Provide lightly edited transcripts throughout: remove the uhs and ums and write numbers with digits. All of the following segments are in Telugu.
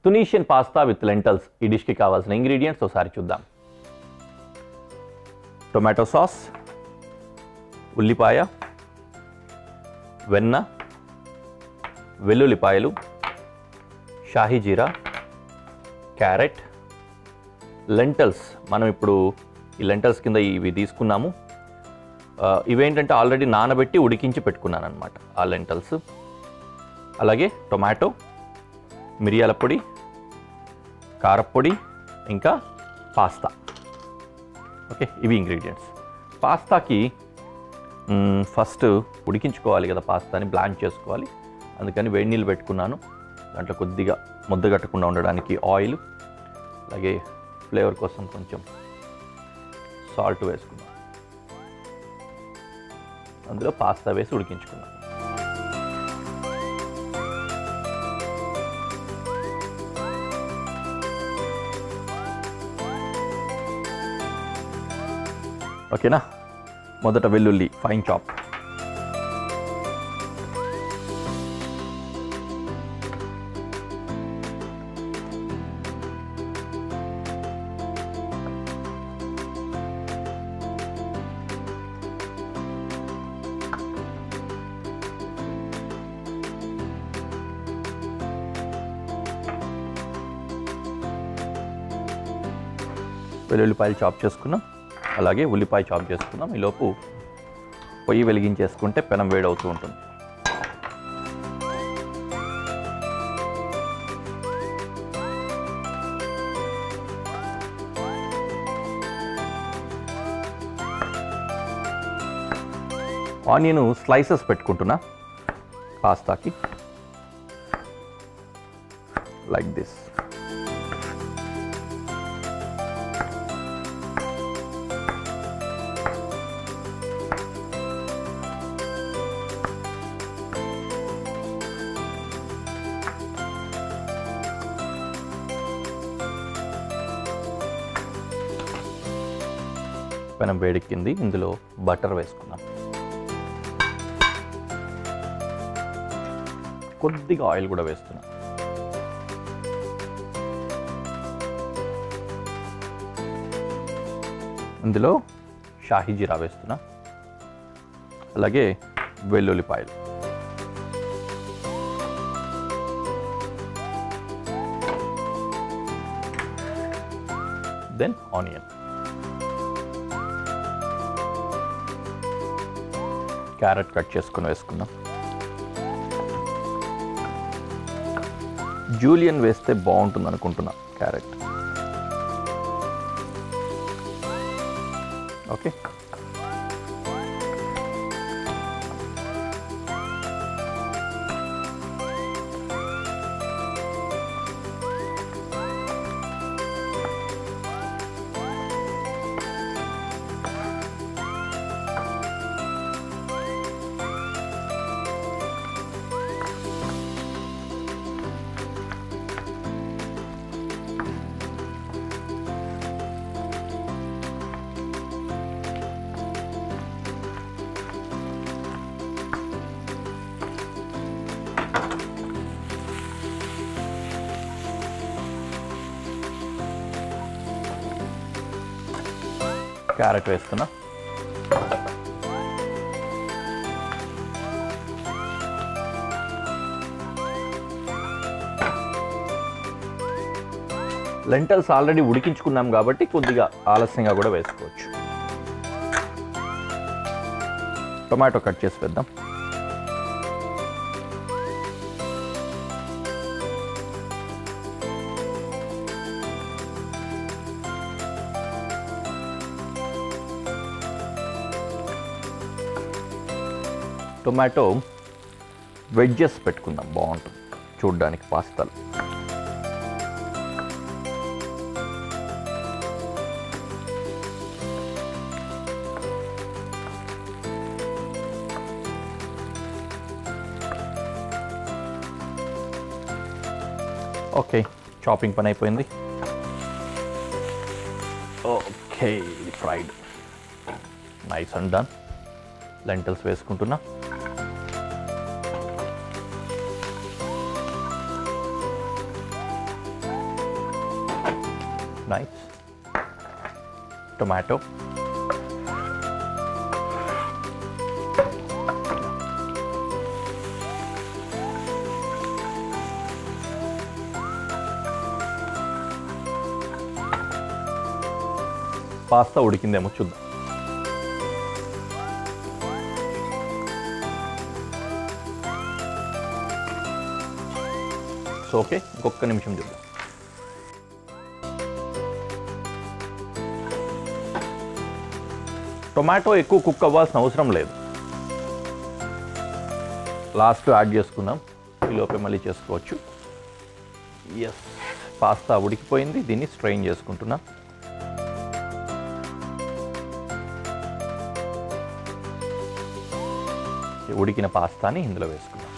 తునీషియన్ పాస్తా విత్ లెంటల్స్ ఈ డిష్కి కావాల్సిన ఇంగ్రీడియంట్స్ ఒకసారి చూద్దాం. టొమాటో సాస్, ఉల్లిపాయ, వెన్న, వెల్లుల్లిపాయలు, షాహీ జీరా, క్యారెట్, లెంటల్స్. మనం ఇప్పుడు ఈ లెంటల్స్ కింద ఇవి తీసుకున్నాము. ఇవేంటంటే ఆల్రెడీ నానబెట్టి ఉడికించి పెట్టుకున్నాను అనమాట ఆ లెంటల్స్. అలాగే టొమాటో, మిరియాల పొడి, కారప్పొడి, ఇంకా పాస్తా. ఓకే, ఇవి ఇంగ్రీడియంట్స్. పాస్తాకి ఫస్ట్ ఉడికించుకోవాలి కదా, పాస్తాని బ్లాంచ్ చేసుకోవాలి. అందుకని వేడి నీళ్ళు పెట్టుకున్నాను. దాంట్లో కొద్దిగా ముద్ద కట్టకుండా ఉండడానికి ఆయిల్, అలాగే ఫ్లేవర్ కోసం కొంచెం సాల్ట్ వేసుకున్నాను. అందులో పాస్తా వేసి ఉడికించుకున్నాను. ఓకేనా. మొదట వెల్లుల్లి ఫైన్ చాప్, వెల్లుల్లిపాయలు చాప్ చేసుకున్నాం. అలాగే ఉల్లిపాయ చాప్ చేసుకుందాం. ఈలోపు పొయ్యి వెలిగించేసుకుంటే పెనం వేడవుతూ ఉంటుంది. ఆనియన్ స్లైసెస్ పెట్టుకుంటున్నా పాస్తాకి, లైక్ దిస్. పెనం వేడెక్కింది. ఇందులో బటర్ వేసుకుందాం. కొద్దిగా ఆయిల్ కూడా వేస్తున్నాం. ఇందులో షాహీ జీరా వేస్తున్నా. అలాగే వెల్లుల్లిపాయలు, దెన్ ఆనియన్, క్యారెట్ కట్ చేసుకుని వేసుకుందాం. జూలియన్ వేస్తే బాగుంటుంది అనుకుంటున్నా క్యారెట్. ఓకే, క్యారెట్ వేస్తున్నా. లెంటల్స్ ఆల్రెడీ ఉడికించుకున్నాం కాబట్టి కొద్దిగా ఆలస్యంగా కూడా వేసుకోవచ్చు. టొమాటో కట్ చేసి వేద్దాం. టొమాటో వెడ్జెస్ పెట్టుకుందాం, బాగుంటుంది చూడ్డానికి పాస్తాలు. ఓకే, చాపింగ్ పని అయిపోయింది. Okay, fried nice and done. Lentils వేసుకుంటున్నా. నైస్. టొమాటో, పాస్తా ఉడికిందేమో చూద్దాం. సో ఓకే, ఇంకొక నిమిషం చూద్దాం. టొమాటో ఎక్కువ కుక్ అవ్వాల్సిన అవసరం లేదు. లాస్ట్ యాడ్ చేసుకుందాం, ఈలోపే మళ్ళీ చేసుకోవచ్చు. ఎస్, పాస్తా ఉడికిపోయింది. దీన్ని స్ట్రెయిన్ చేసుకుంటున్నా. ఉడికిన పాస్తాని ఇందులో వేసుకుందాం.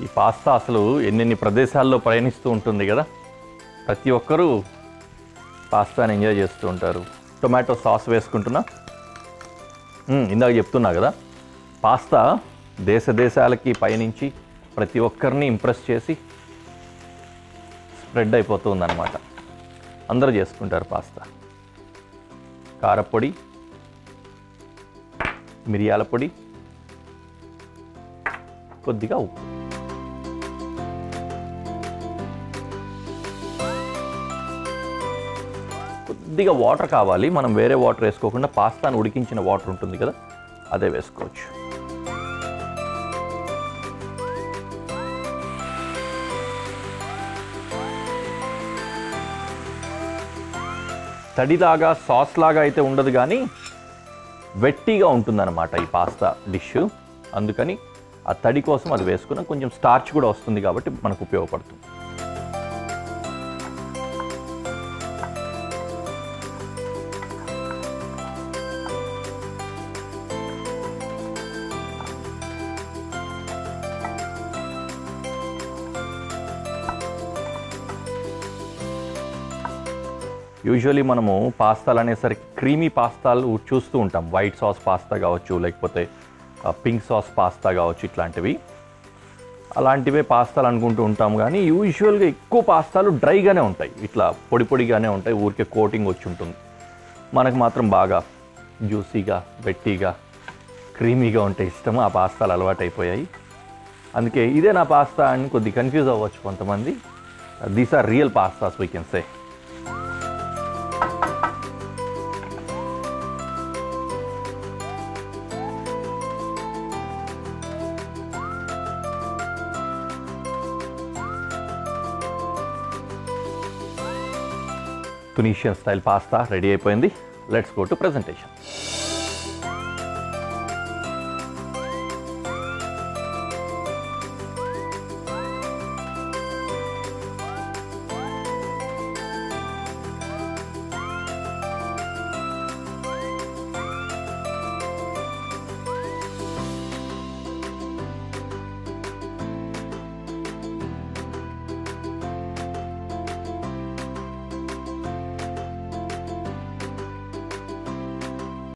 ఈ పాస్తా అసలు ఎన్నెన్ని ప్రదేశాల్లో ప్రయాణిస్తూ ఉంటుంది కదా. ప్రతి ఒక్కరూ పాస్తాని ఎంజాయ్ చేస్తూ ఉంటారు. టొమాటో సాస్ వేసుకుంటున్నా. ఇందాక చెప్తున్నా కదా, పాస్తా దేశ దేశాలకి పయనించి ప్రతి ఒక్కరిని ఇంప్రెస్ చేసి స్ప్రెడ్ అయిపోతుందన్నమాట. అందరూ చేసుకుంటారు పాస్తా. కారపొడి, మిరియాల పొడి, కొద్దిగా ఉప్పు. కొద్దిగా వాటర్ కావాలి. మనం వేరే వాటర్ వేసుకోకుండా పాస్తాను ఉడికించిన వాటర్ ఉంటుంది కదా, అదే వేసుకోవచ్చు. తడిలాగా సాస్ లాగా అయితే ఉండదు, కానీ వెట్టిగా ఉంటుందన్నమాట ఈ పాస్తా డిష్. అందుకని ఆ తడి కోసం అది వేసుకున్నాం. కొంచెం స్టార్చ్ కూడా వస్తుంది కాబట్టి మనకు ఉపయోగపడుతుంది. యూజువలీ మనము పాస్తాలు అనేసరికి క్రీమీ పాస్తాలు చూస్తూ ఉంటాం. వైట్ సాస్ పాస్తా కావచ్చు, లేకపోతే పింక్ సాస్ పాస్తా కావచ్చు, ఇట్లాంటివి. అలాంటివే పాస్తాలు అనుకుంటూ ఉంటాం, కానీ యూజువల్గా ఎక్కువ పాస్తాలు డ్రైగానే ఉంటాయి, ఇట్లా పొడి పొడిగానే ఉంటాయి, ఊరికే కోటింగ్ వచ్చి ఉంటుంది. మనకు మాత్రం బాగా జ్యూసీగా, వెట్టీగా, క్రీమీగా ఉంటే ఇష్టము. ఆ పాస్తాలు అలవాటు అయిపోయాయి. అందుకే ఇదే నా పాస్తా అని కొద్ది కన్ఫ్యూజ్ అవ్వచ్చు కొంతమంది. These are real pastas we can say. Tunisian style pasta ready అయిపోయింది. Let's go to presentation.